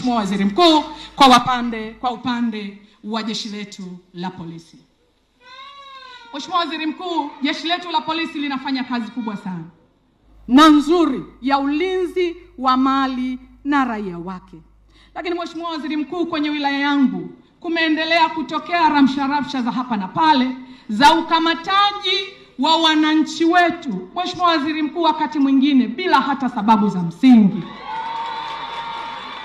Mheshimiwa Waziri Mkuu, kwa upande wa jeshi letu la polisi. Mheshimiwa Waziri Mkuu, jeshi letu la polisi linafanya kazi kubwa sana na nzuri ya ulinzi wa mali na raia wake. Lakini Mheshimiwa Waziri Mkuu, kwenye wilaya yangu kumeendelea kutokea ramsha za hapa na pale za ukamataji wa wananchi wetu, Mheshimiwa Waziri Mkuu, wakati mwingine bila hata sababu za msingi.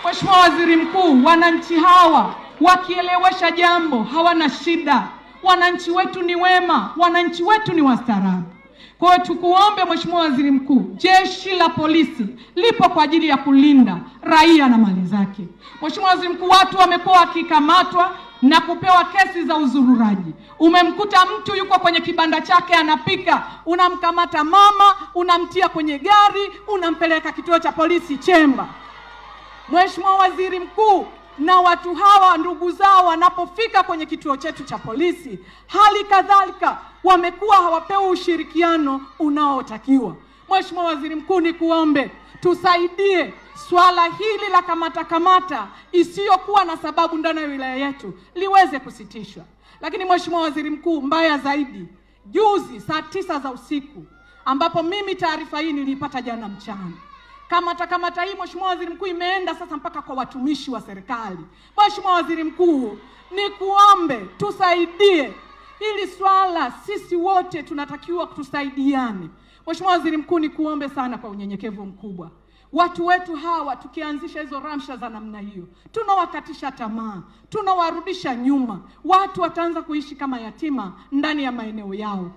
Mheshimiwa Waziri Mkuu, wananchi hawa wakielewesha jambo hawana shida. Wananchi wetu ni wema, wananchi wetu ni wastaarabu. Kwa hiyo tukuombe Mheshimiwa Waziri Mkuu, jeshi la polisi lipo kwa ajili ya kulinda raia na mali zake. Mheshimiwa Waziri Mkuu, watu wamekuwa wakikamatwa na kupewa kesi za uzururaji. Umemkuta mtu yuko kwenye kibanda chake anapika, unamkamata mama, unamtia kwenye gari, unampeleka kituo cha polisi Chemba. Mheshimiwa Waziri Mkuu, na watu hawa ndugu zao wanapofika kwenye kituo chetu cha polisi, hali kadhalika wamekuwa hawapewi ushirikiano unaotakiwa. Mheshimiwa Waziri Mkuu, nikuombe tusaidie swala hili la kamata isiyokuwa na sababu ndani ya wilaya yetu liweze kusitishwa. Lakini Mheshimiwa Waziri Mkuu, mbaya zaidi, juzi saa 9 za usiku, ambapo mimi taarifa hii nilipata jana mchana, kamata hii Mheshimiwa Waziri Mkuu imeenda sasa mpaka kwa watumishi wa serikali. Mheshimiwa Waziri Mkuu, nikuombe tusaidie hili swala, sisi wote tunatakiwa tusaidiane. Mheshimiwa Waziri Mkuu, nikuombe sana kwa unyenyekevu mkubwa. Watu wetu hawa tukianzisha hizo ramsha za namna hiyo, tunawakatisha tamaa, tunawarudisha nyuma. Watu wataanza kuishi kama yatima ndani ya maeneo yao.